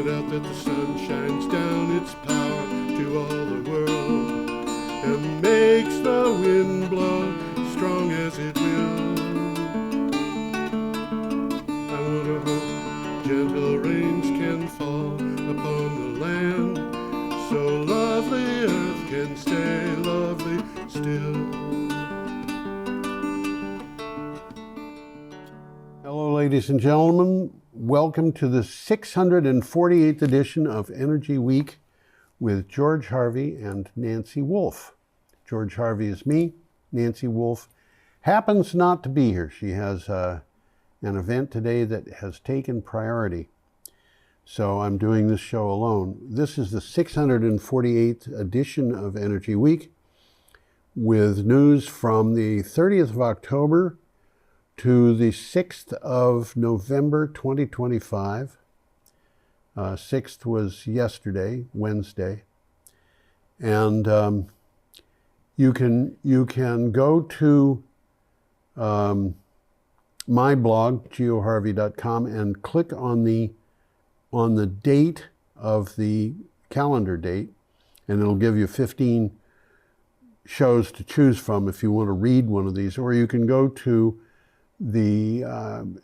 it out that the sun shines down its power to all the world and makes the wind blow strong as it will. I wonder how gentle rains can fall upon the land, so lovely earth can stay lovely still. Hello, ladies and gentlemen. Welcome to the 648th edition of Energy Week with George Harvey and Nancy Wolf. George Harvey is me. Nancy Wolf happens not to be here. She has an event today that has taken priority. So I'm doing this show alone. This is the 648th edition of Energy Week with news from the 30th of October to the 6th of November 2025. 6th was yesterday, Wednesday. And you can go to my blog, geoharvey.com, and click on the date of the calendar date, and it'll give you 15 shows to choose from if you want to read one of these. Or you can go to the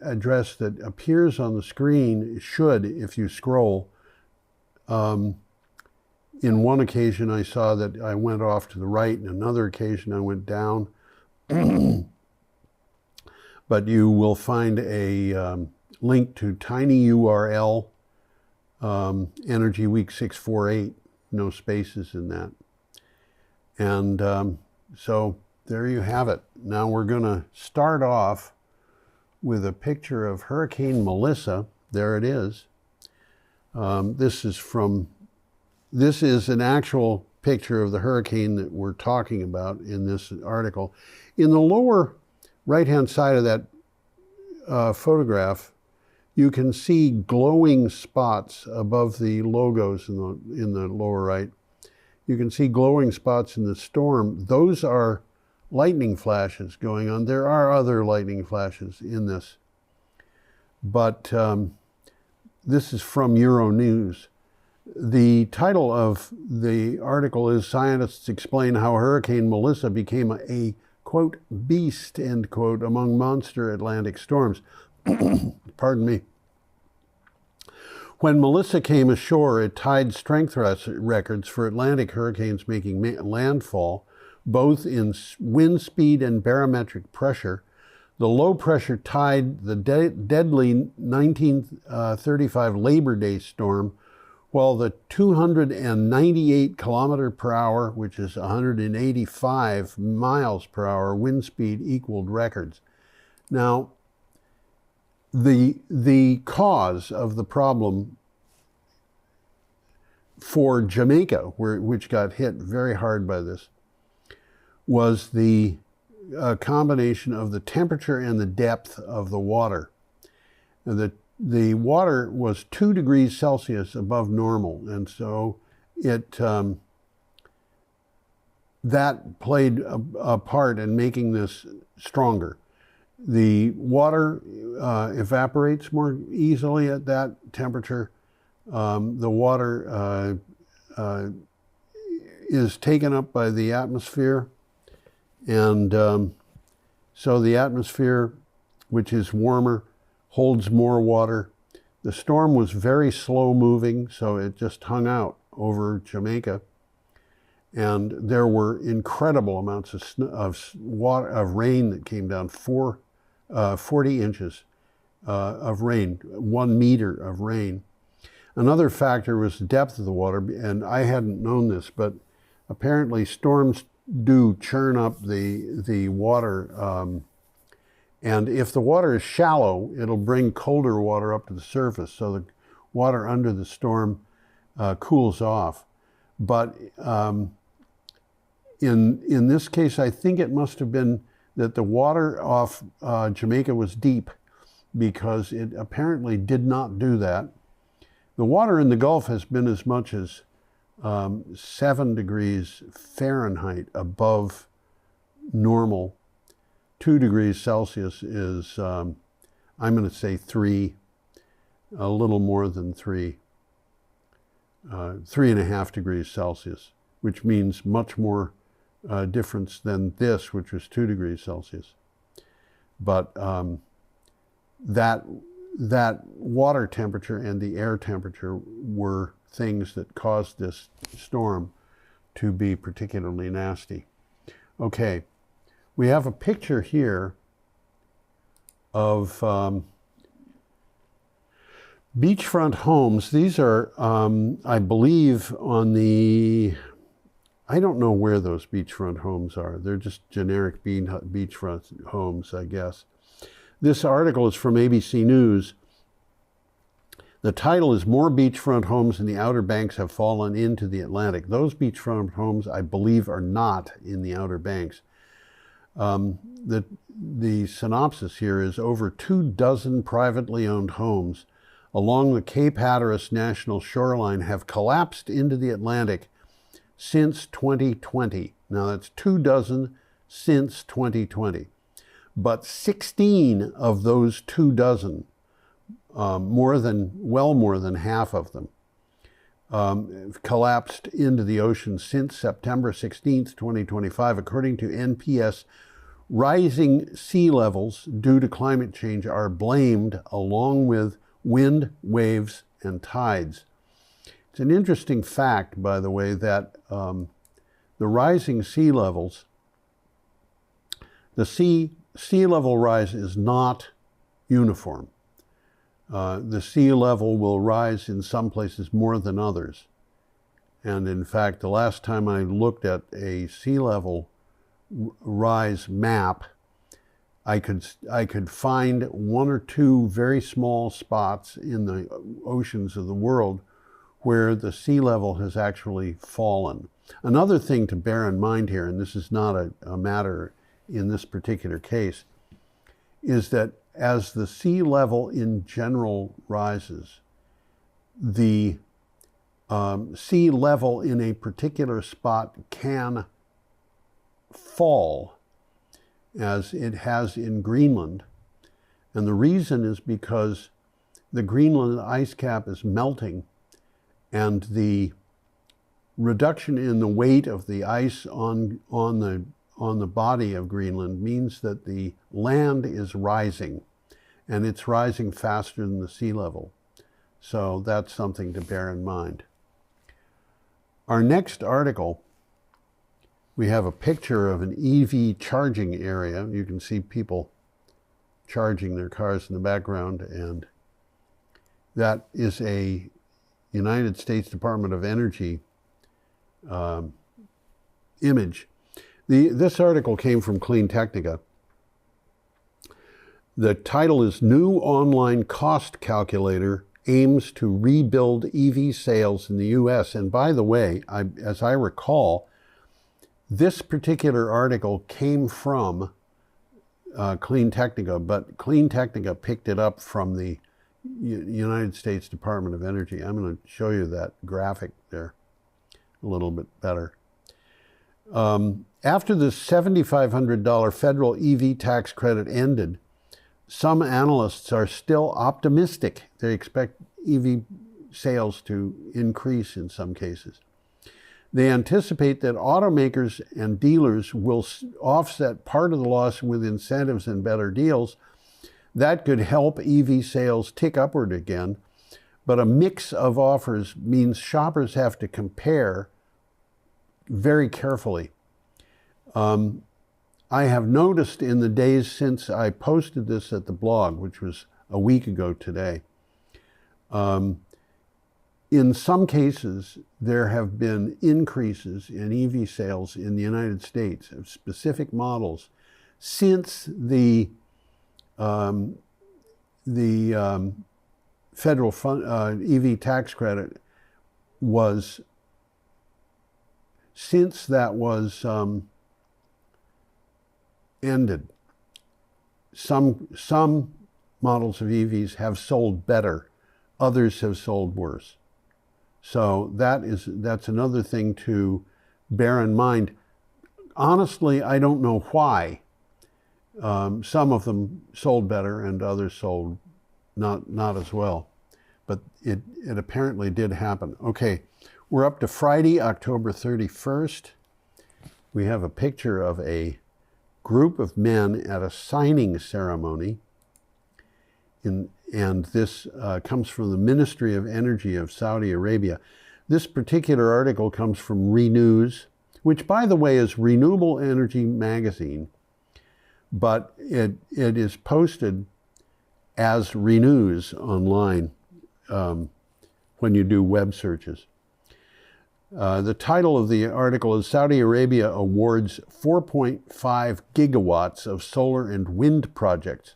address that appears on the screen, if you scroll. In one occasion I saw that I went off to the right, and another occasion I went down. But you will find a link to tinyurl, Energy Week 648, no spaces in that. And so there you have it. Now we're going to start off with a picture of Hurricane Melissa. There it is. This is an actual picture of the hurricane that we're talking about in this article. In the lower right-hand side of that photograph, you can see glowing spots above the logos in the lower right. You can see glowing spots in the storm. Those are lightning flashes going on. There are other lightning flashes in this, but this is from Euronews. The title of the article is "Scientists Explain How Hurricane Melissa Became a, quote, beast," end quote, among monster Atlantic storms. Pardon me. When Melissa came ashore, it tied strength records for Atlantic hurricanes making landfall, both in wind speed and barometric pressure. The low pressure tied the deadly 1935 Labor Day storm, while the 298 kilometer per hour, which is 185 miles per hour wind speed, equaled records. Now, the cause of the problem for Jamaica, which got hit very hard by this, was the combination of the temperature and the depth of the water. The water was 2 degrees Celsius above normal, and so that played a part in making this stronger. The water evaporates more easily at that temperature. The water is taken up by the atmosphere, and so the atmosphere, which is warmer, holds more water. The storm was very slow moving, so it just hung out over Jamaica, and there were incredible amounts of rain that came down. 40 inches of rain, 1 meter of rain. Another factor was the depth of the water, and I hadn't known this, but apparently storms do churn up the water, and if the water is shallow, it'll bring colder water up to the surface, so the water under the storm cools off. But in this case, I think it must have been that the water off Jamaica was deep, because it apparently did not do that. The water in the Gulf has been as much as 7 degrees Fahrenheit above normal. 2 degrees Celsius is, I'm going to say 3, a little more than 3. 3.5 degrees Celsius, which means much more difference than this, which was 2 degrees Celsius. But that water temperature and the air temperature were things that caused this storm to be particularly nasty. Okay, we have a picture here of beachfront homes. These are, I believe, on the, I don't know where those beachfront homes are. They're just generic beachfront homes, I guess. This article is from ABC News. The title is "More Beachfront Homes in the Outer Banks Have Fallen into the Atlantic." Those beachfront homes, I believe, are not in the Outer Banks. The synopsis here is over 24 privately owned homes along the Cape Hatteras National Shoreline have collapsed into the Atlantic since 2020. Now that's 24 since 2020. But 16 of those 24, well more than half of them, collapsed into the ocean since September 16th, 2025. According to NPS, rising sea levels due to climate change are blamed, along with wind, waves, and tides. It's an interesting fact, by the way, that the rising sea levels, the sea level rise is not uniform. The sea level will rise in some places more than others. And in fact, the last time I looked at a sea level rise map, I could find one or two very small spots in the oceans of the world where the sea level has actually fallen. Another thing to bear in mind here, and this is not a matter in this particular case, is that as the sea level in general rises, the sea level in a particular spot can fall, as it has in Greenland. And the reason is because the Greenland ice cap is melting, and the reduction in the weight of the ice on the body of Greenland means that the land is rising, and it's rising faster than the sea level. So that's something to bear in mind. Our next article, we have a picture of an EV charging area. You can see people charging their cars in the background, and that is a United States Department of Energy image. This article came from Clean Technica. The title is "New Online Cost Calculator Aims to Rebuild EV Sales in the U.S." And by the way, as I recall, this particular article came from Clean Technica, but Clean Technica picked it up from the United States Department of Energy. I'm going to show you that graphic there a little bit better. After the $7,500 federal EV tax credit ended, some analysts are still optimistic. They expect EV sales to increase in some cases. They anticipate that automakers and dealers will offset part of the loss with incentives and better deals. That could help EV sales tick upward again, but a mix of offers means shoppers have to compare very carefully. I have noticed in the days since I posted this at the blog, which was a week ago today, in some cases, there have been increases in EV sales in the United States of specific models since the federal EV tax credit was, since that was ended. Some models of EVs have sold better, others have sold worse. So that's another thing to bear in mind. Honestly, I don't know why. Some of them sold better and others sold not as well. but it apparently did happen. Okay, we're up to Friday, October 31st. We have a picture of a group of men at a signing ceremony. And this comes from the Ministry of Energy of Saudi Arabia. This particular article comes from Renews, which, by the way, is Renewable Energy Magazine, but it is posted as Renews online when you do web searches. The title of the article is Saudi Arabia awards 4.5 gigawatts of solar and wind projects.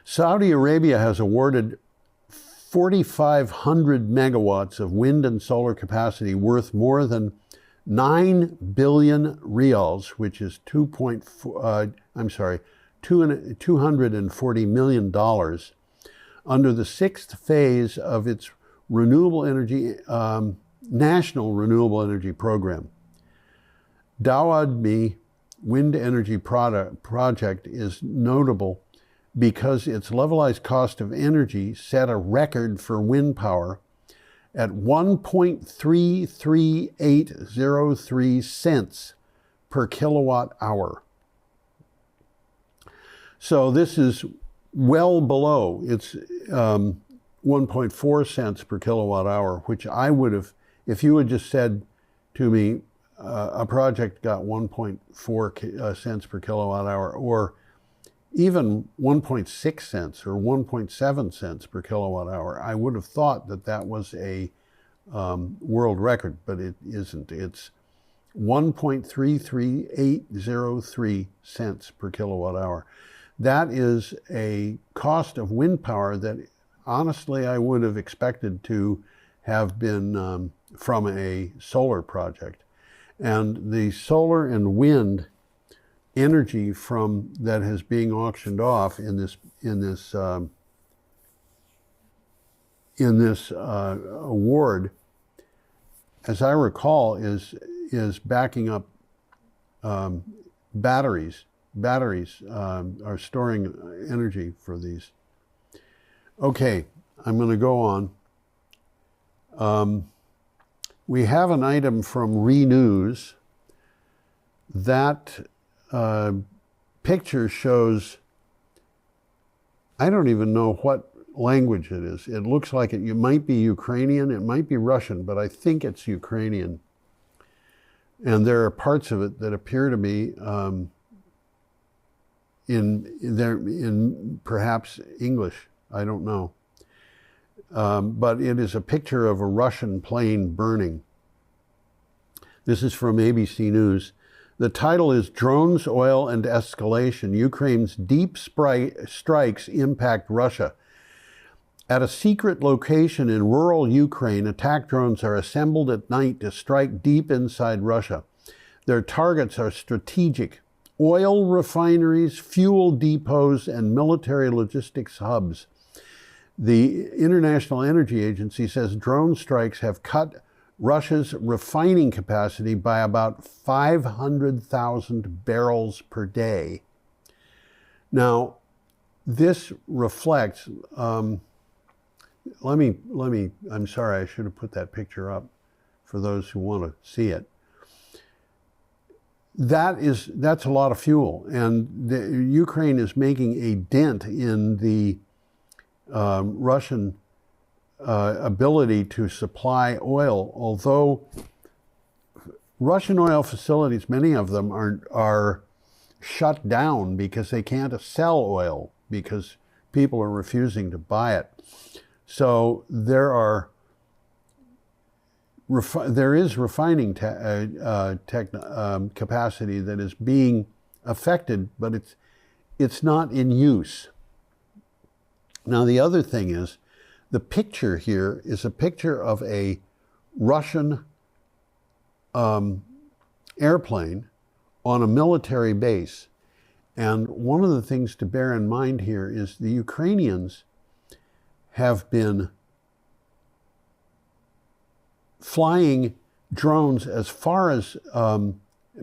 Saudi Arabia has awarded 4,500 megawatts of wind and solar capacity worth more than 9 billion riyals, which is $240 million, under the sixth phase of its renewable energy, national renewable energy program. Dawadmi wind energy project is notable because its levelized cost of energy set a record for wind power at 1.33803 cents per kilowatt hour. So this is well below its 1.4 cents per kilowatt hour, which I would have, if you had just said to me, a project got 1.4 cents per kilowatt hour, or even 1.6 cents or 1.7 cents per kilowatt hour, I would have thought that that was a world record, but it isn't. It's 1.33803 cents per kilowatt hour. That is a cost of wind power that honestly I would have expected to have been from a solar project. And the solar and wind energy from that is being auctioned off in this award, as I recall, is backing up batteries. Batteries are storing energy for these. Okay, I'm going to go on. We have an item from Renews. That picture shows, I don't even know what language it is. It looks like it might be Ukrainian, it might be Russian, but I think it's Ukrainian. And there are parts of it that appear to be in perhaps English. I don't know. But it is a picture of a Russian plane burning. This is from ABC News. The title is Drones, Oil, and Escalation. Ukraine's deep strikes impact Russia. At a secret location in rural Ukraine, attack drones are assembled at night to strike deep inside Russia. Their targets are strategic: oil refineries, fuel depots, and military logistics hubs. The International Energy Agency says drone strikes have cut Russia's refining capacity by about 500,000 barrels per day. Now, this reflects, I'm sorry, I should have put that picture up for those who want to see it. That's a lot of fuel, and Ukraine is making a dent in the Russian ability to supply oil, although Russian oil facilities, many of them are shut down because they can't sell oil because people are refusing to buy it. So there is refining capacity that is being affected, but it's not in use. Now the other thing is, the picture here is a picture of a Russian airplane on a military base. And one of the things to bear in mind here is the Ukrainians have been flying drones as far as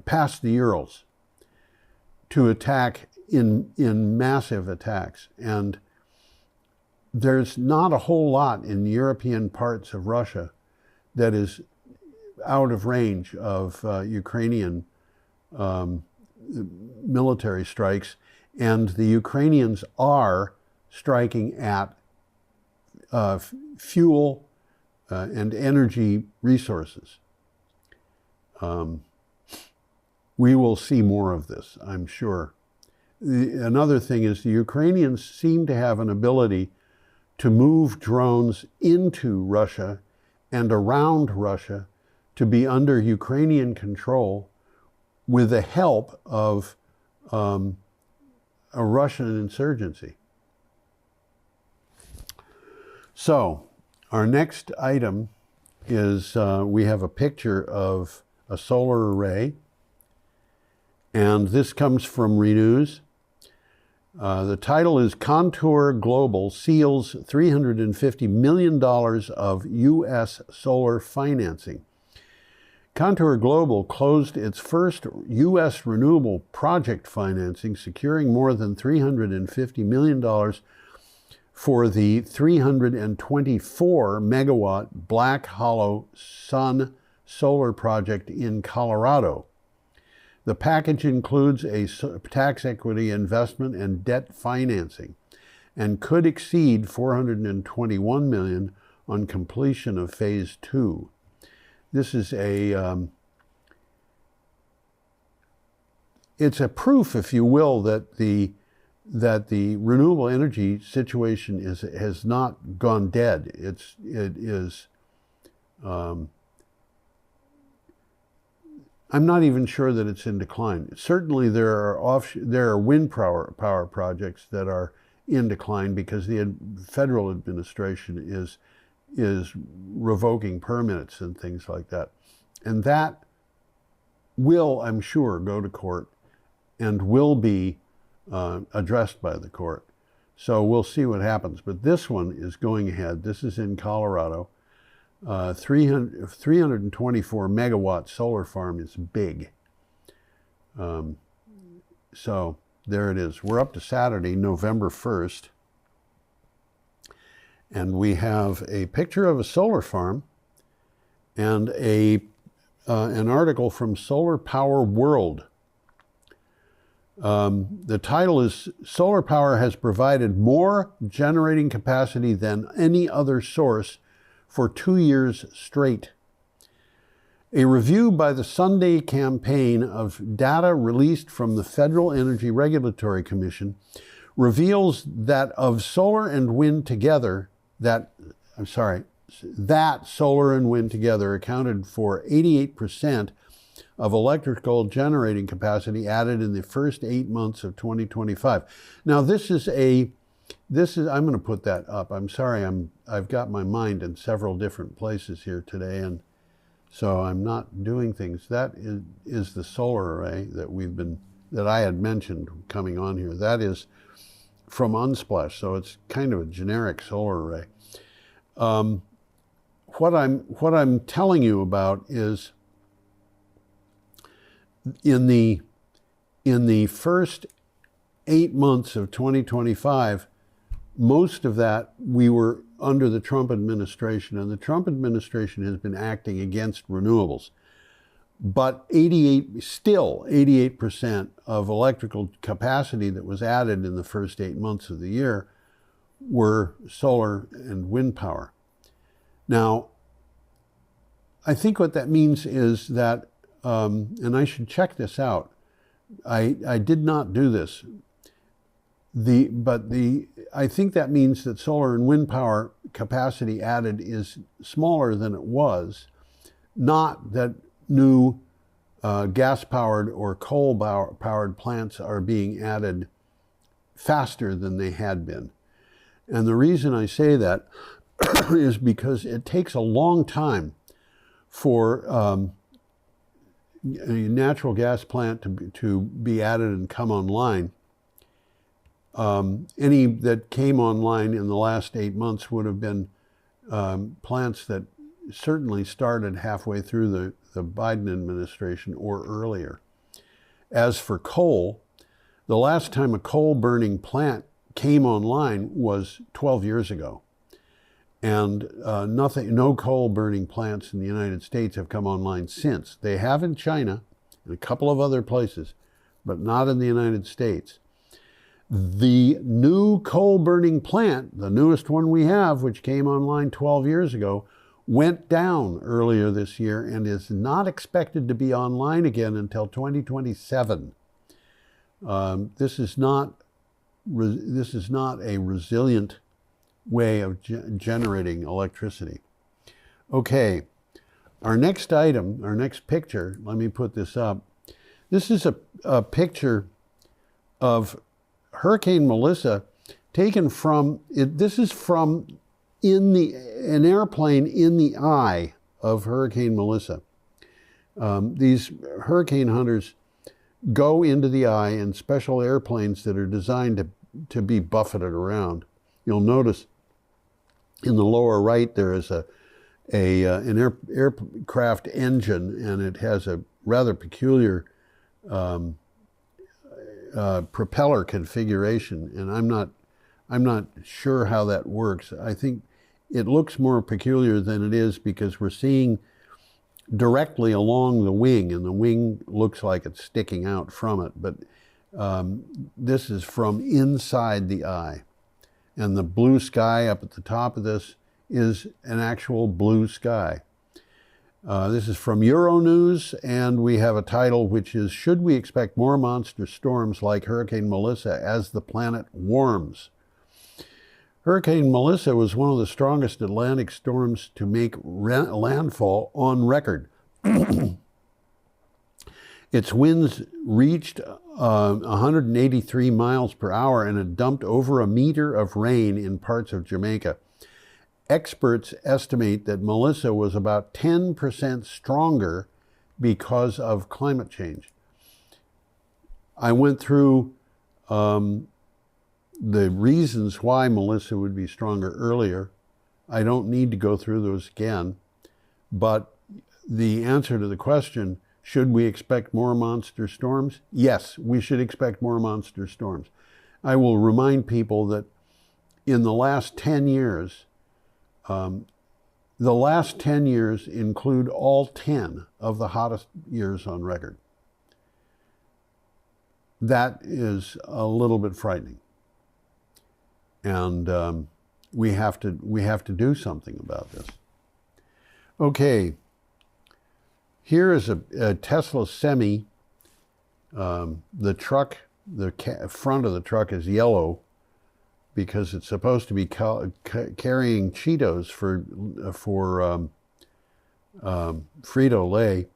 past the Urals to attack in massive attacks. And there's not a whole lot in European parts of Russia that is out of range of Ukrainian military strikes, and the Ukrainians are striking at fuel and energy resources. We will see more of this, I'm sure. Another thing is the Ukrainians seem to have an ability to move drones into Russia and around Russia to be under Ukrainian control with the help of a Russian insurgency. So our next item is we have a picture of a solar array, and this comes from Renews. The title is Contour Global Seals $350 million of U.S. solar financing. Contour Global closed its first U.S. renewable project financing, securing more than $350 million for the 324 megawatt Black Hollow Sun solar project in Colorado. The package includes a tax equity investment and debt financing and could exceed $421 million on completion of phase 2. This is it's a proof, if you will, that the renewable energy situation has not gone dead. It is. I'm not even sure that it's in decline. Certainly, there are wind power projects that are in decline because the federal administration is revoking permits and things like that, and that will, I'm sure, go to court and will be addressed by the court. So we'll see what happens. But this one is going ahead. This is in Colorado. 324 megawatt solar farm is big. So there it is. We're up to Saturday, November 1st. And we have a picture of a solar farm and an article from Solar Power World. The title is Solar Power has provided more generating capacity than any other source for 2 years straight. A review by the Sunday campaign of data released from the Federal Energy Regulatory Commission reveals that of solar and wind together, that solar and wind together accounted for 88% of electrical generating capacity added in the first 8 months of 2025. Now I'm going to put that up. I'm sorry, I've got my mind in several different places here today, and so I'm not doing things. That is the solar array that I had mentioned coming on here. That is from Unsplash, so it's kind of a generic solar array. What I'm telling you about is in the first 8 months of 2025, most of that we were under the Trump administration, and the Trump administration has been acting against renewables. But 88% of electrical capacity that was added in the first 8 months of the year were solar and wind power. Now, I think what that means is that, and I should check this out. I did not do this. I think that means that solar and wind power capacity added is smaller than it was, not that new gas-powered or coal-powered plants are being added faster than they had been. And the reason I say that is because it takes a long time for a natural gas plant to be added and come online. Any that came online in the last 8 months would have been plants that certainly started halfway through the Biden administration or earlier. As for coal, the last time a coal burning plant came online was 12 years ago. And no coal burning plants in the United States have come online since. They have in China and a couple of other places, but not in the United States. The new coal burning plant, the newest one we have, which came online 12 years ago, went down earlier this year and is not expected to be online again until 2027. This is not a resilient way of generating electricity. Okay, our next item, our next picture, let me put this up. This is a picture of Hurricane Melissa taken from, this is from an airplane in the eye of Hurricane Melissa. These hurricane hunters go into the eye in special airplanes that are designed to be buffeted around. You'll notice in the lower right there is an aircraft engine, and it has a rather peculiar propeller configuration, and I'm not sure how that works. I think it looks more peculiar than it is because we're seeing directly along the wing, and the wing looks like it's sticking out from it, but this is from inside the eye. And the blue sky up at the top of this is an actual blue sky. This is from Euronews, and we have a title which is, "Should we expect more monster storms like Hurricane Melissa as the planet warms?" Hurricane Melissa was one of the strongest Atlantic storms to make landfall on record. Its winds reached 183 miles per hour, and it dumped over a meter of rain in parts of Jamaica. Experts estimate that Melissa was about 10% stronger because of climate change. I went through the reasons why Melissa would be stronger earlier. I don't need to go through those again, but the answer to the question, should we expect more monster storms? Yes, we should expect more monster storms. I will remind people that in the last 10 years, include all 10 of the hottest years on record. That is a little bit frightening. And we have to do something about this. Okay. Here is a Tesla Semi. The truck, the front of the truck is yellow because it's supposed to be carrying Cheetos for Frito-Lay.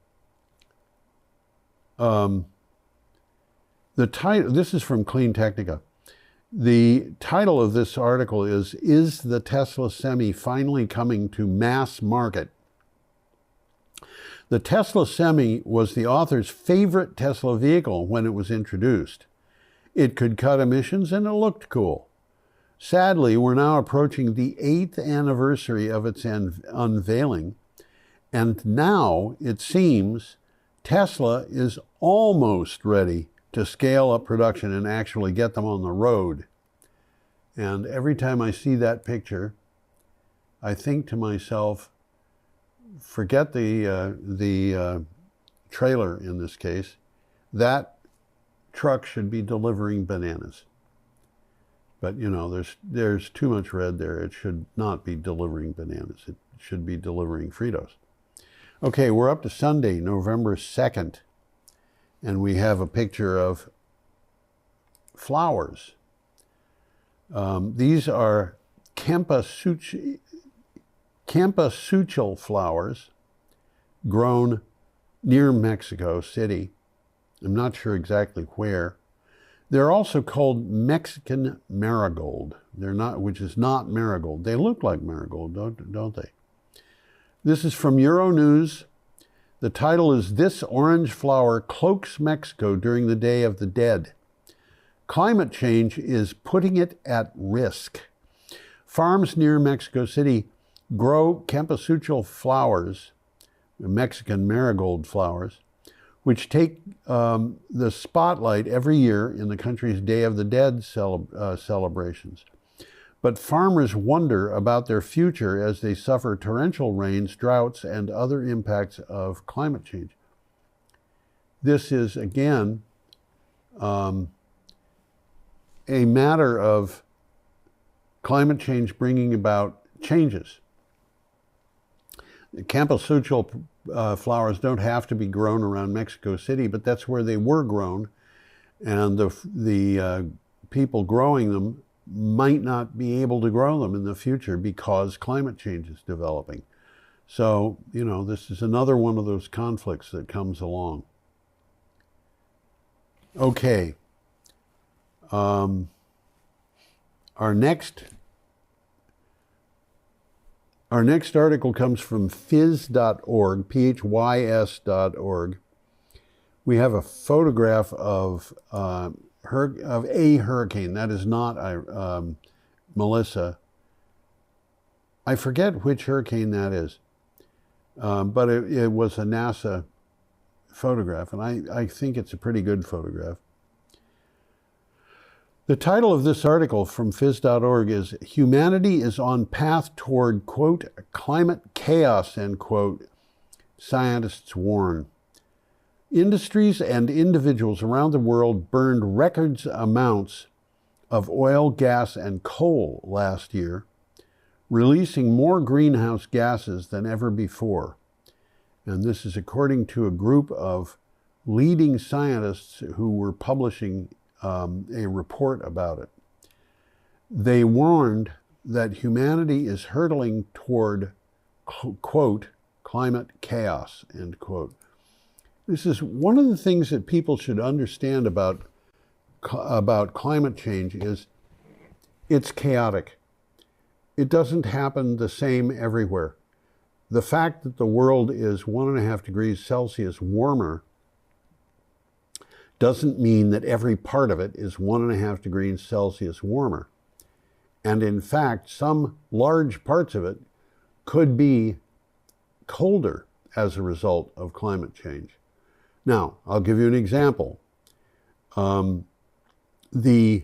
The title, this is from Clean Technica. The title of this article is the Tesla Semi finally coming to mass market? The Tesla Semi was the author's favorite Tesla vehicle when it was introduced. It could cut emissions and it looked cool. Sadly, we're now approaching the 8th anniversary of its unveiling, and now it seems Tesla is almost ready to scale up production and actually get them on the road. And every time I see that picture, I think to myself, forget the trailer in this case. That truck should be delivering bananas. But you know, there's too much red there. It should not be delivering bananas. It should be delivering Fritos. Okay, we're up to Sunday, November 2nd, and we have a picture of flowers. These are Cempasúchil flowers grown near Mexico City. I'm not sure exactly where. They're also called Mexican marigold. They're not, which is not marigold. They look like marigold, don't they? This is from Euronews. The title is, "This Orange Flower Cloaks Mexico During the Day of the Dead. Climate Change is Putting It at Risk." Farms near Mexico City grow Cempasúchil flowers, Mexican marigold flowers, which take the spotlight every year in the country's Day of the Dead celebrations. But farmers wonder about their future as they suffer torrential rains, droughts, and other impacts of climate change. This is, again, a matter of climate change bringing about changes. The cempasúchil flowers don't have to be grown around Mexico City, but that's where they were grown, and the people growing them might not be able to grow them in the future because climate change is developing. So, this is another one of those conflicts that comes along. Okay. Our next article comes from phys.org, phys.org. We have a photograph of a hurricane. That is not Melissa. I forget which hurricane that is, but it was a NASA photograph, and I think it's a pretty good photograph. The title of this article from phys.org is "Humanity is on path toward, quote, climate chaos," end quote, scientists warn. Industries and individuals around the world burned record amounts of oil, gas, and coal last year, releasing more greenhouse gases than ever before. And this is according to a group of leading scientists who were publishing a report about it. They warned that humanity is hurtling toward, quote, climate chaos, end quote. This is one of the things that people should understand about climate change is it's chaotic. It doesn't happen the same everywhere. The fact that the world is 1.5 degrees Celsius warmer doesn't mean that every part of it is 1.5 degrees Celsius warmer. And in fact, some large parts of it could be colder as a result of climate change. Now, I'll give you an example. The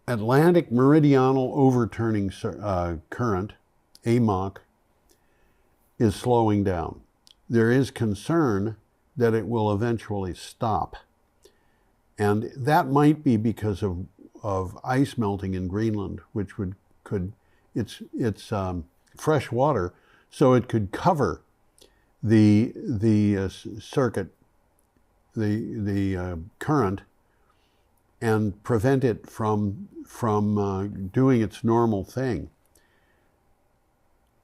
Atlantic Meridional Overturning Current, AMOC, is slowing down. There is concern that it will eventually stop. And that might be because of ice melting in Greenland, which it's fresh water, so it could cover the circuit, the current, and prevent it from doing its normal thing.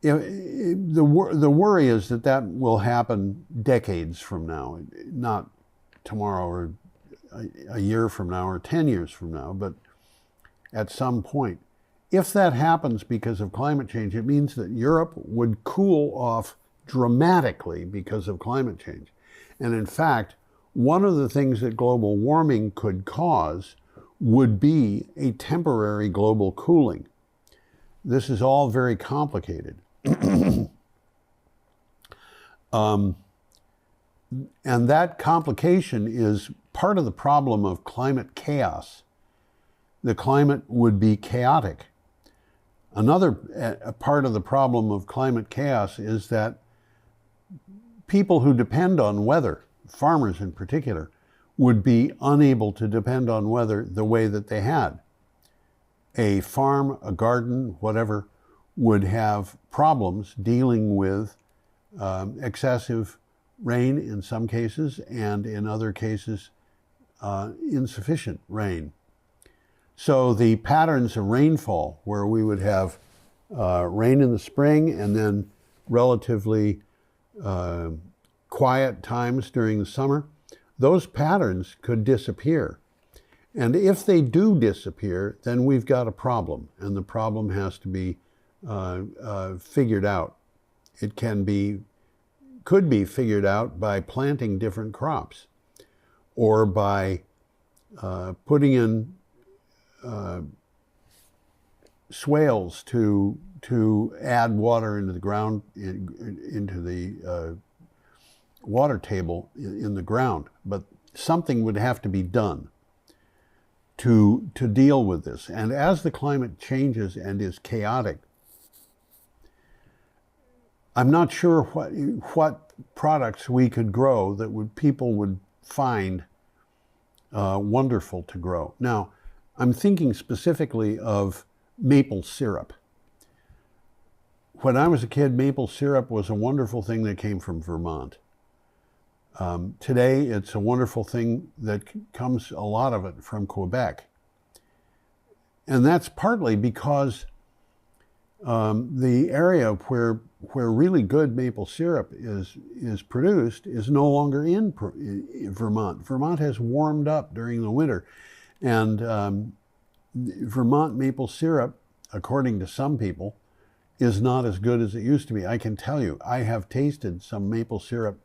The worry is that will happen decades from now, not tomorrow or a year from now or 10 years from now, but at some point. If that happens because of climate change, it means that Europe would cool off dramatically because of climate change. And in fact, one of the things that global warming could cause would be a temporary global cooling. This is all very complicated. And that complication is part of the problem of climate chaos. The climate would be chaotic. Another part of the problem of climate chaos is that people who depend on weather, farmers in particular, would be unable to depend on weather the way that they had. A farm, a garden, whatever, would have problems dealing with excessive rain in some cases, and in other cases, insufficient rain. So the patterns of rainfall, where we would have rain in the spring and then relatively quiet times during the summer, those patterns could disappear. And if they do disappear, then we've got a problem, and the problem has to be figured out. It could be figured out by planting different crops, or by putting in swales to add water into the ground, into the water table in the ground, but something would have to be done to deal with this. And as the climate changes and is chaotic, I'm not sure what products we could grow that people would find wonderful to grow. Now, I'm thinking specifically of maple syrup. When I was a kid, maple syrup was a wonderful thing that came from Vermont. Today, it's a wonderful thing that comes, a lot of it, from Quebec. And that's partly because the area where really good maple syrup is produced is no longer in Vermont. Vermont has warmed up during the winter, and Vermont maple syrup, according to some people, is not as good as it used to be. I can tell you, I have tasted some maple syrup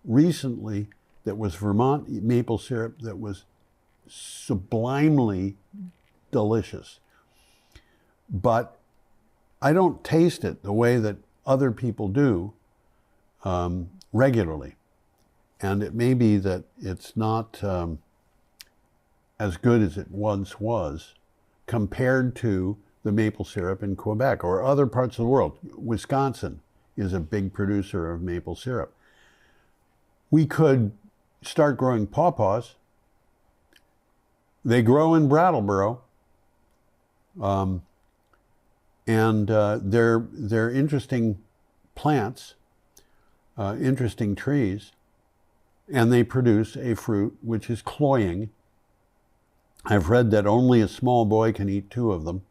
recently that was Vermont maple syrup that was sublimely delicious. But I don't taste it the way that other people do regularly. And it may be that it's not as good as it once was compared to the maple syrup in Quebec or other parts of the world. Wisconsin is a big producer of maple syrup. We could start growing pawpaws. They grow in Brattleboro. And they're interesting plants, interesting trees, and they produce a fruit which is cloying. I've read that only a small boy can eat 2 of them,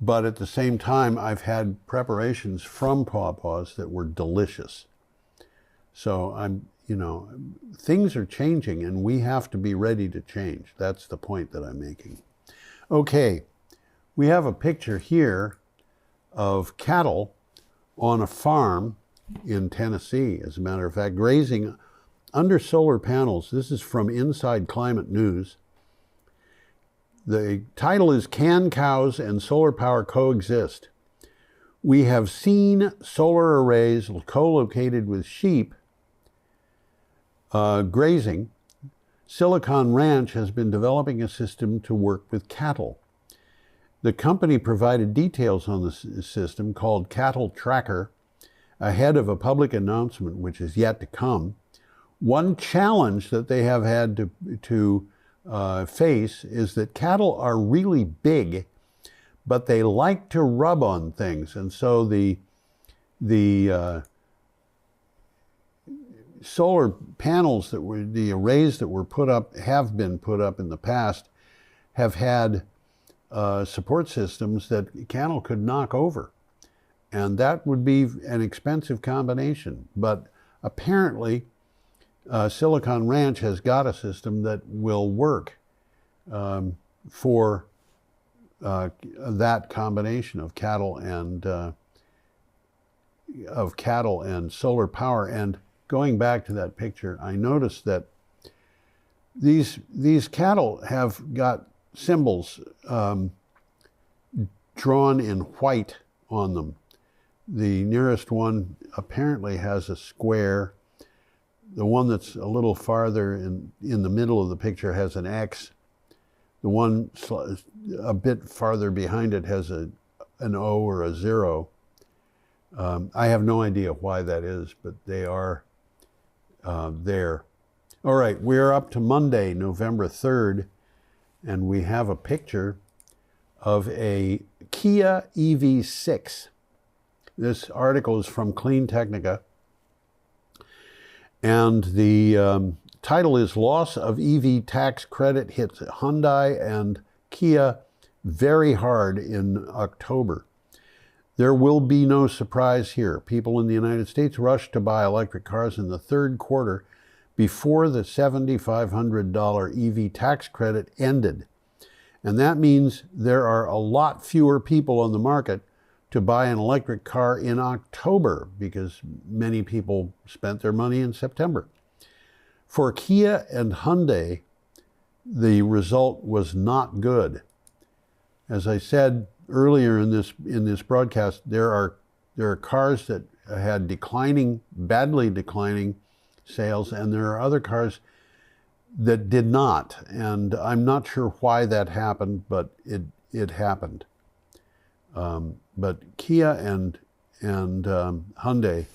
but at the same time, I've had preparations from pawpaws that were delicious. So things are changing, and we have to be ready to change. That's the point that I'm making. Okay. We have a picture here of cattle on a farm in Tennessee, as a matter of fact, grazing under solar panels. This is from Inside Climate News. The title is "Can Cows and Solar Power Coexist?" We have seen solar arrays co-located with sheep grazing. Silicon Ranch has been developing a system to work with cattle. The company provided details on the system, called Cattle Tracker, ahead of a public announcement which is yet to come. One challenge that they have had to face is that cattle are really big, but they like to rub on things. And so the solar panels the arrays that were put up, have been put up in the past, have had support systems that cattle could knock over. And that would be an expensive combination. But apparently, Silicon Ranch has got a system that will work for that combination of cattle and solar power. And going back to that picture, I noticed that these cattle have got symbols drawn in white on them. The nearest one apparently has a square. The one that's a little farther in the middle of the picture has an X. The one a bit farther behind it has an O or a 0. I have no idea why that is, but they are there. All right, we're up to Monday, November 3rd, and we have a picture of a Kia EV6. This article is from Clean Technica, and the title is "Loss of EV Tax Credit Hits Hyundai and Kia Very Hard in October." There will be no surprise here. People in the United States rushed to buy electric cars in the third quarter before the $7,500 EV tax credit ended. And that means there are a lot fewer people on the market to buy an electric car in October, because many people spent their money in September. For Kia and Hyundai, the result was not good. As I said earlier in this broadcast, there are cars that had badly declining sales, and there are other cars that did not. And I'm not sure why that happened, but it happened. But Kia and Hyundai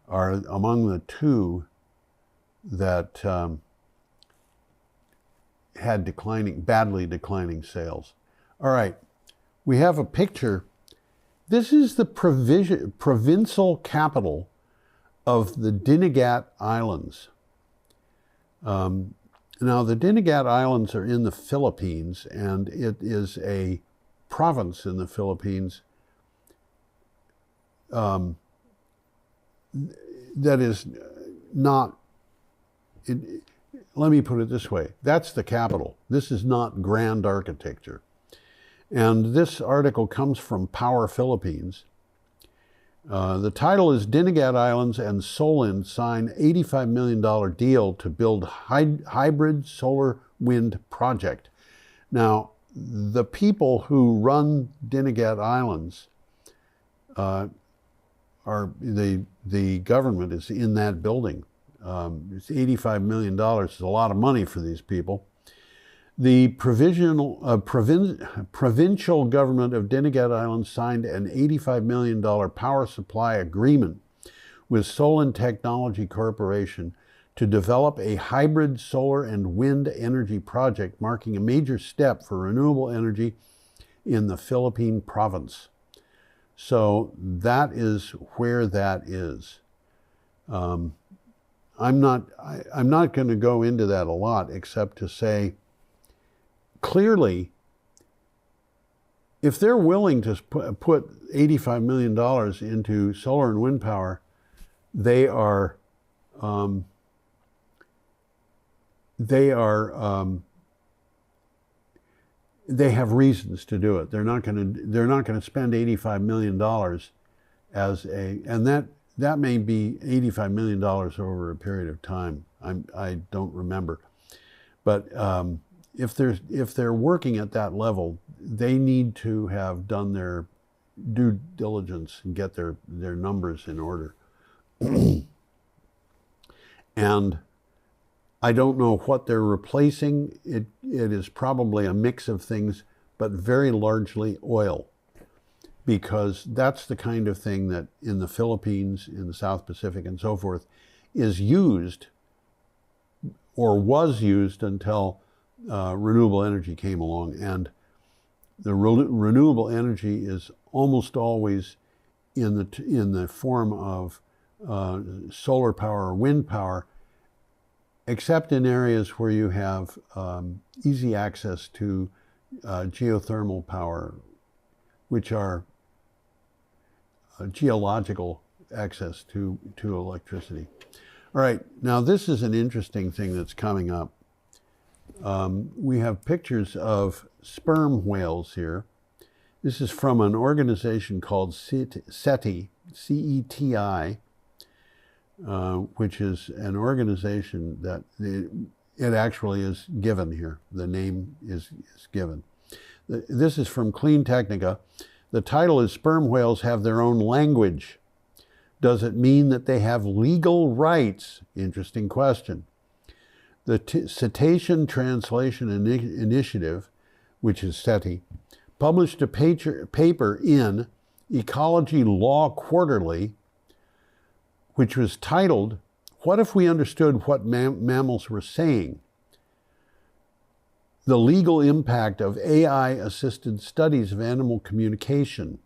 are among the two that had badly declining sales. All right, we have a picture. This is the provincial capital of the Dinagat Islands. Now, the Dinagat Islands are in the Philippines, and it is a province in the Philippines that is not, let me put it this way, that's the capital. This is not grand architecture. And this article comes from Power Philippines. The title is Dinagat Islands and Solin sign $85 million deal to build hybrid solar wind project. Now, the people who run Dinagat Islands are the government is in that building. It's $85 million. It's a lot of money for these people. The provincial government of Dinagat Islands signed an $85 million power supply agreement with Solin Technology Corporation to develop a hybrid solar and wind energy project, marking a major step for renewable energy in the Philippine province. So that is where that is. I'm not going to go into that a lot, except to say, clearly, if they're willing to put $85 million into solar and wind power, they have reasons to do it. They're not going to spend $85 million and that may be $85 million over a period of time. I don't remember, but if they're working at that level, they need to have done their due diligence and get their numbers in order. And I don't know what they're replacing. It is probably a mix of things, but very largely oil, because that's the kind of thing that in the Philippines, in the South Pacific and so forth, is used or was used until renewable energy came along. And the renewable energy is almost always in the form of solar power or wind power, except in areas where you have easy access to geothermal power, which are geological access to electricity. All right, now this is an interesting thing that's coming up. We have pictures of sperm whales here. This is from an organization called SETI, C-E-T-I, which is an organization that it actually is given here. The name is given. This is from Clean Technica. The title is Sperm Whales Have Their Own Language. Does it mean that they have legal rights? Interesting question. The Cetacean Translation Initiative, which is SETI, published a paper in Ecology Law Quarterly, which was titled, What If We Understood What Mammals Were Saying? The Legal Impact of AI-Assisted Studies of Animal Communication.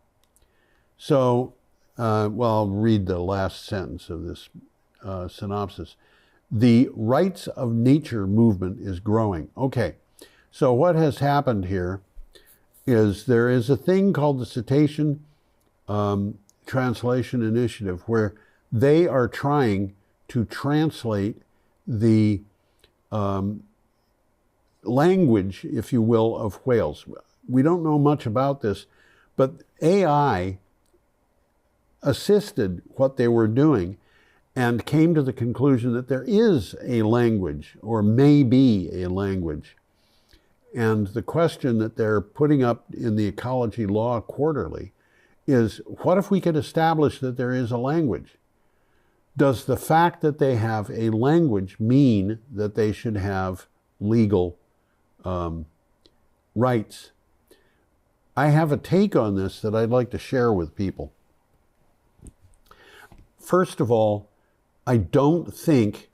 So, I'll read the last sentence of this synopsis. The rights of nature movement is growing. Okay, so what has happened here is there is a thing called the Cetacean Translation Initiative, where they are trying to translate the language, if you will, of whales. We don't know much about this, but AI assisted what they were doing and came to the conclusion that there is a language, or may be a language. And the question that they're putting up in the Ecology Law Quarterly is, what if we could establish that there is a language? Does the fact that they have a language mean that they should have legal rights? I have a take on this that I'd like to share with people. First of all, I don't think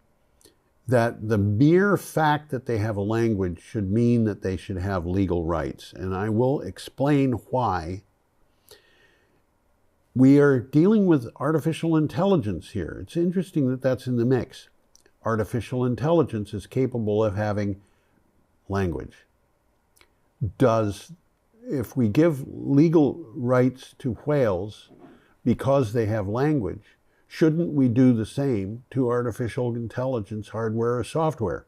that the mere fact that they have a language should mean that they should have legal rights. And I will explain why. We are dealing with artificial intelligence here. It's interesting that that's in the mix. Artificial intelligence is capable of having language. If we give legal rights to whales because they have language, shouldn't we do the same to artificial intelligence hardware or software?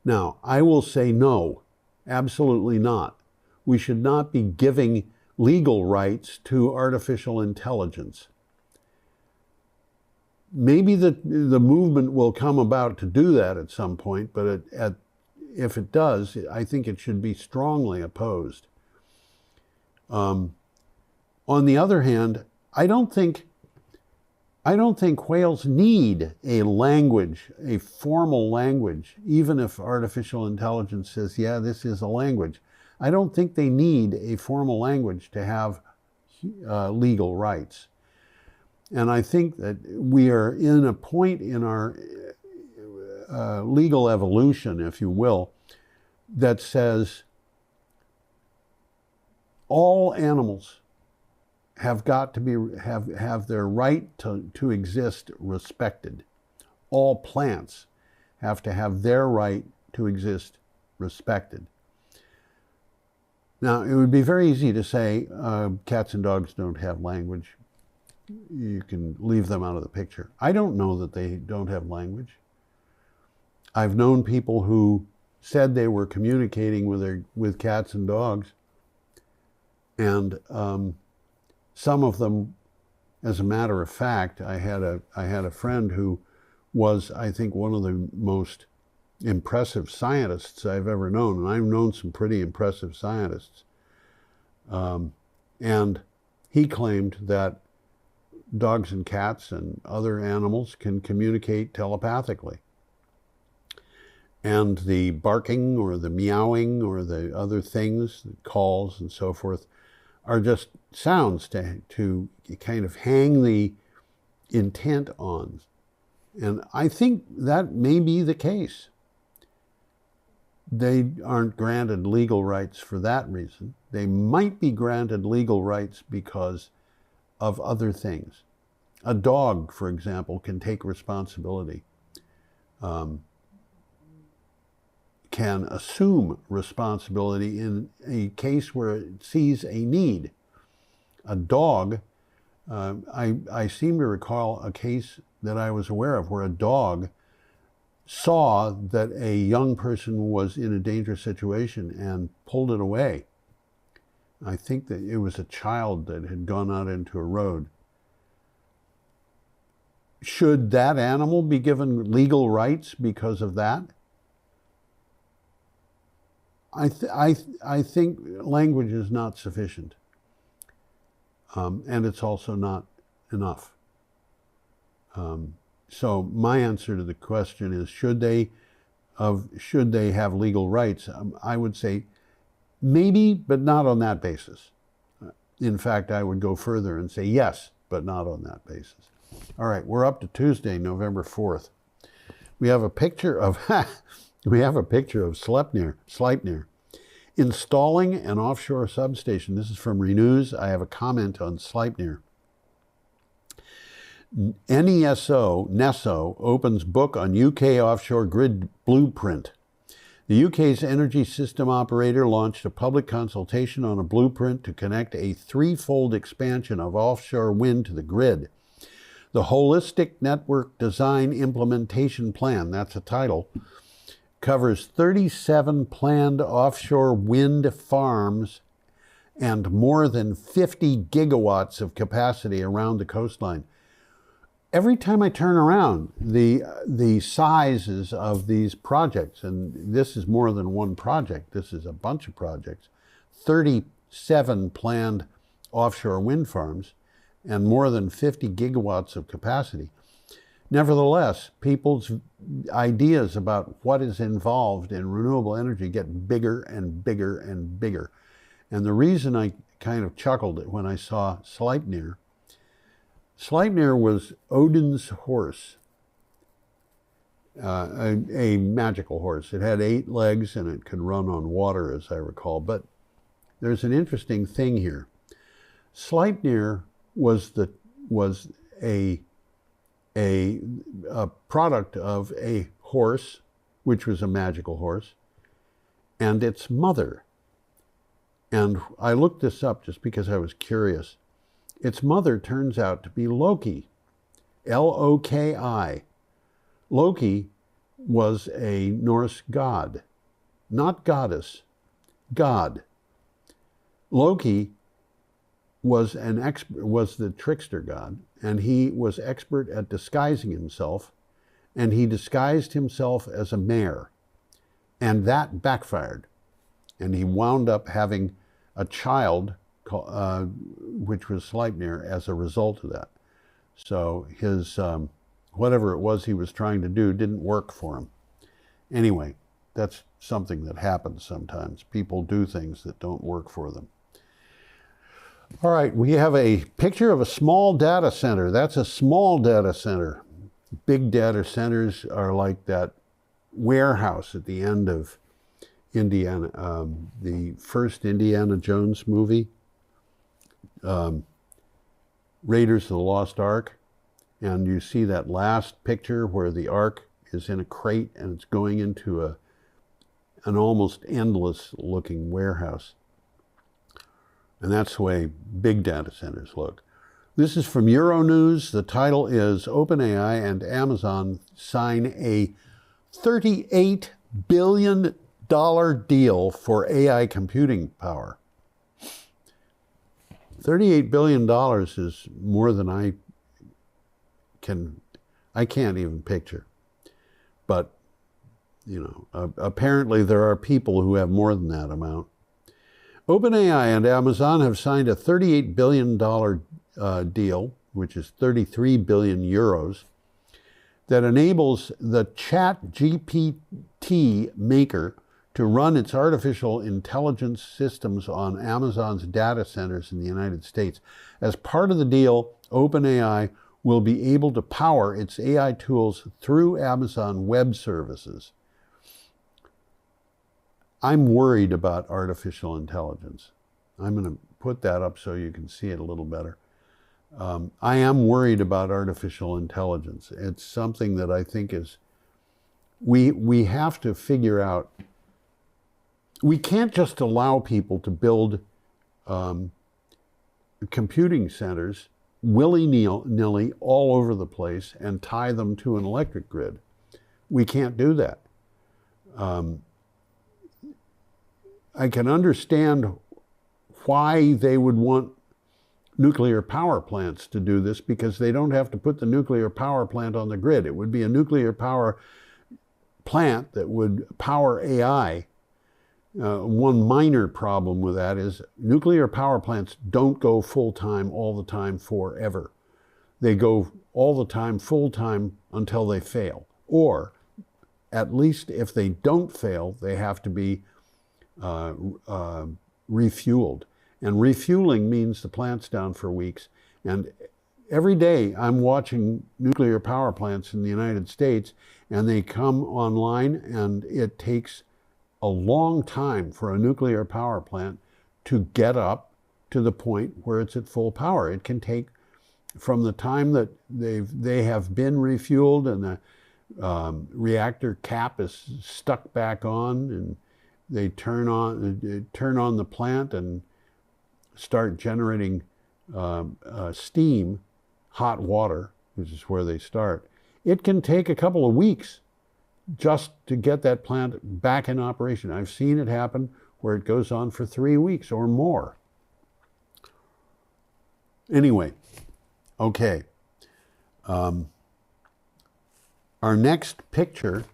Now, I will say no, absolutely not. We should not be giving legal rights to artificial intelligence. Maybe the movement will come about to do that at some point, but if it does, I think it should be strongly opposed. On the other hand, I don't think whales need a language, a formal language, even if artificial intelligence says, yeah, this is a language. I don't think they need a formal language to have legal rights. And I think that we are in a point in our legal evolution, if you will, that says all animals have got to have their right to exist respected. All plants have to have their right to exist respected. Now, it would be very easy to say cats and dogs don't have language. You can leave them out of the picture. I don't know that they don't have language. I've known people who said they were communicating with cats and dogs, and some of them, as a matter of fact, I had a friend who was, I think, one of the most impressive scientists I've ever known, and I've known some pretty impressive scientists. And he claimed that dogs and cats and other animals can communicate telepathically. And the barking or the meowing or the other things, the calls and so forth, are just sounds to kind of hang the intent on. And I think that may be the case. They aren't granted legal rights for that reason. They might be granted legal rights because of other things. A dog, for example, can take responsibility, can assume responsibility in a case where it sees a need. A dog, I seem to recall a case that I was aware of where a dog saw that a young person was in a dangerous situation and pulled it away. I think that it was a child that had gone out into a road. Should that animal be given legal rights because of that? I think language is not sufficient, and it's also not enough. So my answer to the question is, should they have legal rights? I would say maybe, but not on that basis. In fact, I would go further and say yes, but not on that basis. All right, we're up to Tuesday, November 4th. We have a picture of Sleipnir installing an offshore substation. This is from Renews. I have a comment on Sleipnir. NESO opens book on UK offshore grid blueprint. The UK's energy system operator launched a public consultation on a blueprint to connect a threefold expansion of offshore wind to the grid. The Holistic Network Design Implementation Plan, that's a title, covers 37 planned offshore wind farms and more than 50 gigawatts of capacity around the coastline. Every time I turn around, the sizes of these projects, and this is more than one project, this is a bunch of projects, 37 planned offshore wind farms and more than 50 gigawatts of capacity. Nevertheless, people's ideas about what is involved in renewable energy get bigger and bigger and bigger. And the reason I kind of chuckled when I saw Sleipnir was Odin's horse, a magical horse. It had 8 legs and it could run on water, as I recall. But there's an interesting thing here. Sleipnir was a product of a horse, which was a magical horse, and its mother. And I looked this up just because I was curious. Its mother turns out to be Loki, L-O-K-I. Loki was a Norse god, not goddess, god. Loki was the trickster god, and he was expert at disguising himself, and he disguised himself as a mare, and that backfired, and he wound up having a child, which was Sleipnir, as a result of that. So his whatever it was he was trying to do didn't work for him. Anyway, that's something that happens sometimes. People do things that don't work for them. All right, we have a picture of a small data center. That's a small data center. Big data centers are like that warehouse at the end of Indiana, the first Indiana Jones movie, Raiders of the Lost Ark. And you see that last picture where the Ark is in a crate and it's going into an almost endless looking warehouse. And that's the way big data centers look. This is from Euronews. The title is OpenAI and Amazon sign a $38 billion deal for AI computing power. $38 billion is more than I can't even picture. But, you know, apparently there are people who have more than that amount. OpenAI and Amazon have signed a $38 billion deal, which is 33 billion euros, that enables the ChatGPT maker to run its artificial intelligence systems on Amazon's data centers in the United States. As part of the deal, OpenAI will be able to power its AI tools through Amazon Web Services. I'm worried about artificial intelligence. I'm going to put that up so you can see it a little better. I am worried about artificial intelligence. It's something that I think is, we have to figure out. We can't just allow people to build computing centers willy-nilly all over the place and tie them to an electric grid. We can't do that. I can understand why they would want nuclear power plants to do this, because they don't have to put the nuclear power plant on the grid. It would be a nuclear power plant that would power AI. One minor problem with that is nuclear power plants don't go full-time all the time forever. They go all the time full-time until they fail. Or, at least if they don't fail, they have to be refueled. And refueling means the plant's down for weeks. And every day I'm watching nuclear power plants in the United States, and they come online, and it takes a long time for a nuclear power plant to get up to the point where it's at full power. It can take from the time that they have been refueled and the reactor cap is stuck back on, and they turn on the plant and start generating steam, hot water, which is where they start. It can take a couple of weeks just to get that plant back in operation. I've seen it happen where it goes on for 3 weeks or more. Anyway, okay. Our next picture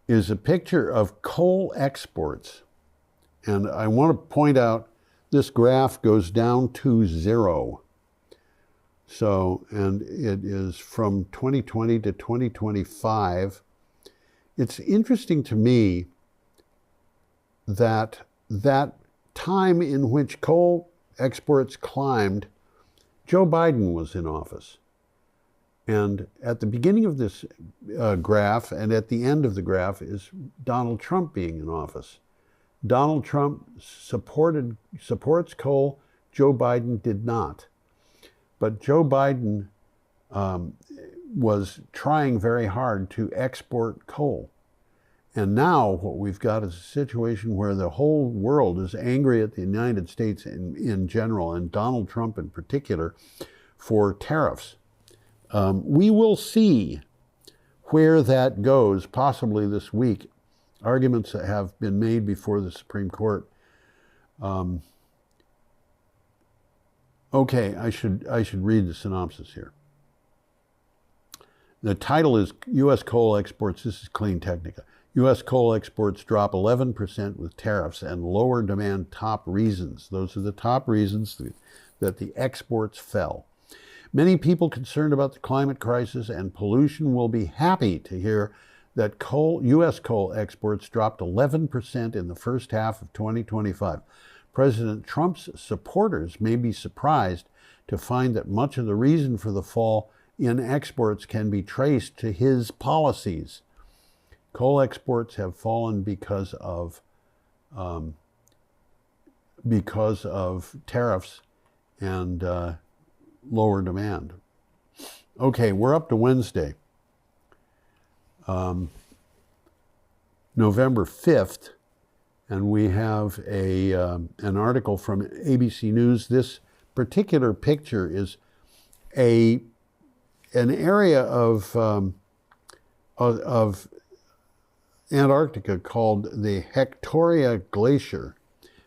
is a picture of coal exports. And I want to point out this graph goes down to 0. So, and it is from 2020 to 2025. It's interesting to me that that time in which coal exports climbed, Joe Biden was in office. And at the beginning of this graph and at the end of the graph is Donald Trump being in office. Donald Trump supports coal. Joe Biden did not. But Joe Biden was trying very hard to export coal. And now what we've got is a situation where the whole world is angry at the United States in general, and Donald Trump in particular, for tariffs. We will see where that goes, possibly this week. Arguments that have been made before the Supreme Court. Okay, I should read the synopsis here. The title is U.S. Coal Exports. This is Clean Technica. U.S. coal exports drop 11% with tariffs and lower demand top reasons. Those are the top reasons that the exports fell. Many people concerned about the climate crisis and pollution will be happy to hear that U.S. coal exports dropped 11% in the first half of 2025. President Trump's supporters may be surprised to find that much of the reason for the fall in exports can be traced to his policies. Coal exports have fallen because of tariffs and lower demand. Okay, we're up to Wednesday, November 5th, and we have an article from ABC News. This particular picture is an area of Antarctica called the Hectoria Glacier.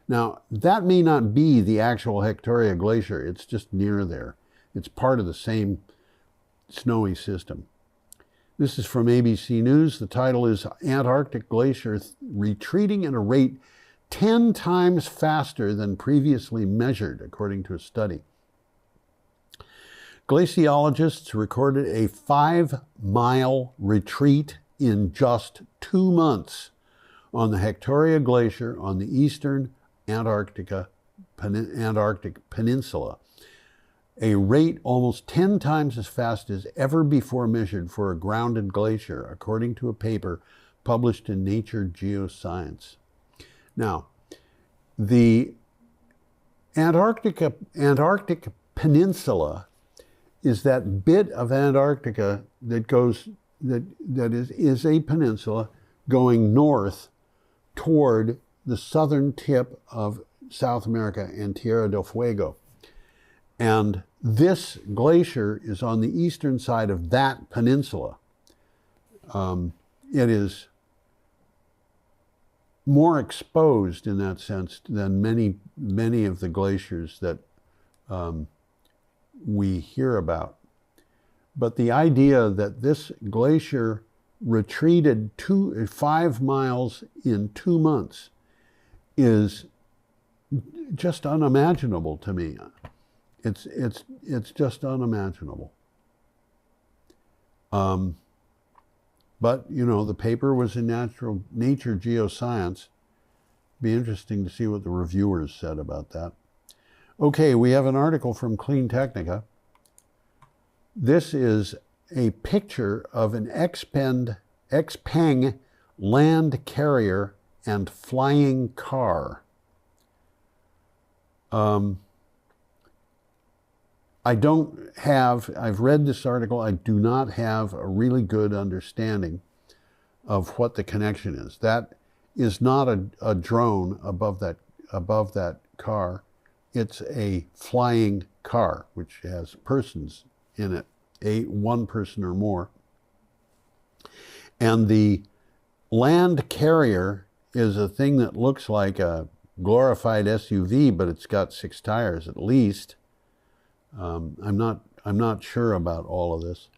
Now, that may not be the actual Hectoria Glacier. It's just near there. It's part of the same snowy system. This is from ABC News. The title is Antarctic Glacier Retreating at a Rate 10 times faster than previously measured, according to a study. Glaciologists recorded a 5-mile retreat in just 2 months on the Hectoria Glacier on the eastern Antarctic Peninsula, a rate almost 10 times as fast as ever before measured for a grounded glacier, according to a paper published in Nature Geoscience. Now, the Antarctic Peninsula is that bit of Antarctica that is a peninsula going north toward the southern tip of South America and Tierra del Fuego. And this glacier is on the eastern side of that peninsula. It is more exposed in that sense than many of the glaciers that we hear about. But the idea that this glacier retreated 5 miles in 2 months is just unimaginable to me. It's just unimaginable. But, you know, the paper was in Nature Geoscience. Be interesting to see what the reviewers said about that. Okay, we have an article from Clean Technica. This is a picture of an Xpeng land carrier and flying car. I've read this article, I do not have a really good understanding of what the connection is. That is not a drone above that car. It's a flying car, which has persons in it, one person or more. And the land carrier is a thing that looks like a glorified SUV, but it's got 6 tires at least. I'm not sure about all of this.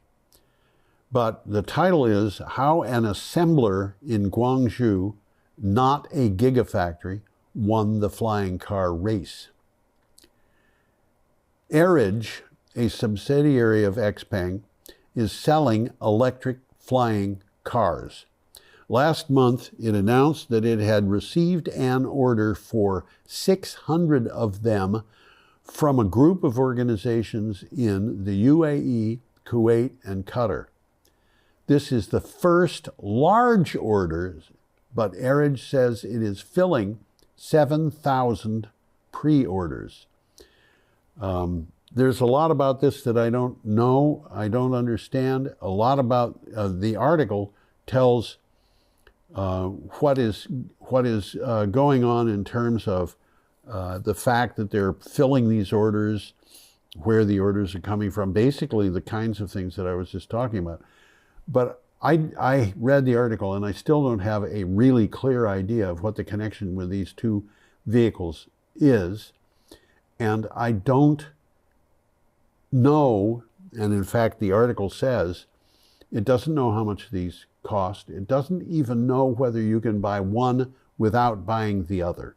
But the title is How an Assembler in Guangzhou, Not a Gigafactory, Won the Flying Car Race. Airage, a subsidiary of Xpeng, is selling electric flying cars. Last month, it announced that it had received an order for 600 of them from a group of organizations in the UAE, Kuwait, and Qatar. This is the first large order, but Arij says it is filling 7,000 pre-orders. There's a lot about this that I don't know, I don't understand. A lot about the article tells what is going on in terms of the fact that they're filling these orders, where the orders are coming from, basically the kinds of things that I was just talking about. But I read the article and I still don't have a really clear idea of what the connection with these two vehicles is. And I don't know, and in fact the article says, it doesn't know how much these cost. It doesn't even know whether you can buy one without buying the other.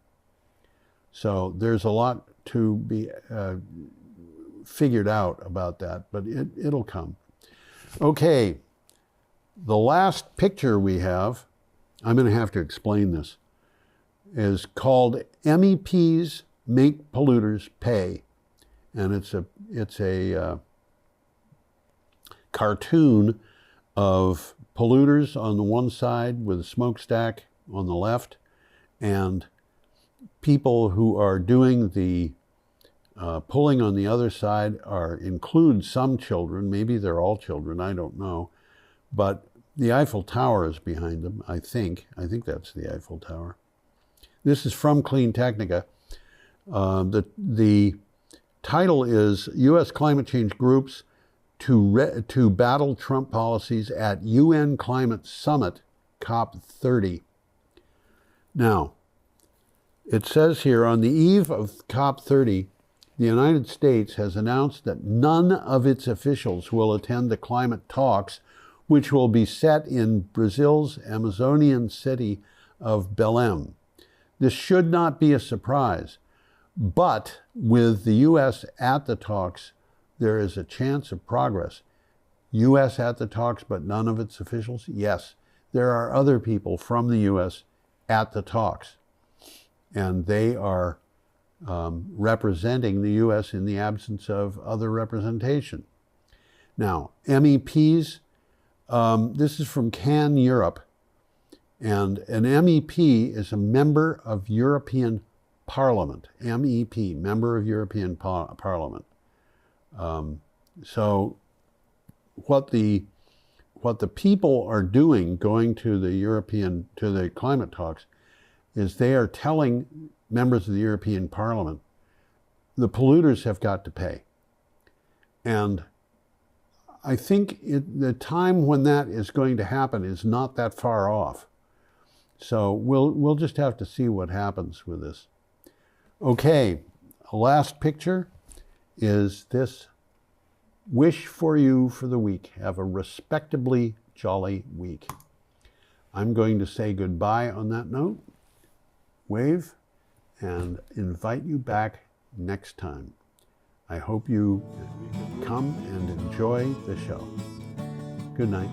So there's a lot to be figured out about that, but it'll come. Okay, the last picture we have, I'm going to have to explain this, is called MEPs Make Polluters Pay. And it's a cartoon of polluters on the one side with a smokestack on the left, and people who are doing the pulling on the other side include some children. Maybe they're all children, I don't know. But the Eiffel Tower is behind them, I think. I think that's the Eiffel Tower. This is from Clean Technica. The title is U.S. Climate Change Groups to Battle Trump Policies at UN Climate Summit, COP30. Now, it says here, on the eve of COP30, the United States has announced that none of its officials will attend the climate talks, which will be set in Brazil's Amazonian city of Belém. This should not be a surprise, but with the U.S. at the talks, there is a chance of progress. U.S. at the talks, but none of its officials? Yes, there are other people from the U.S. at the talks, and they are representing the U.S. in the absence of other representation. Now, MEPs, this is from Cannes, Europe, and an MEP is a member of European Parliament. MEP, member of European Parliament. So what the people are doing, going to the climate talks, is they are telling members of the European Parliament, the polluters have got to pay. And I think the time when that is going to happen is not that far off. So we'll just have to see what happens with this. Okay, last picture is this. Wish for you for the week. Have a respectably jolly week. I'm going to say goodbye on that note, wave, and invite you back next time. I hope you come and enjoy the show. Good night.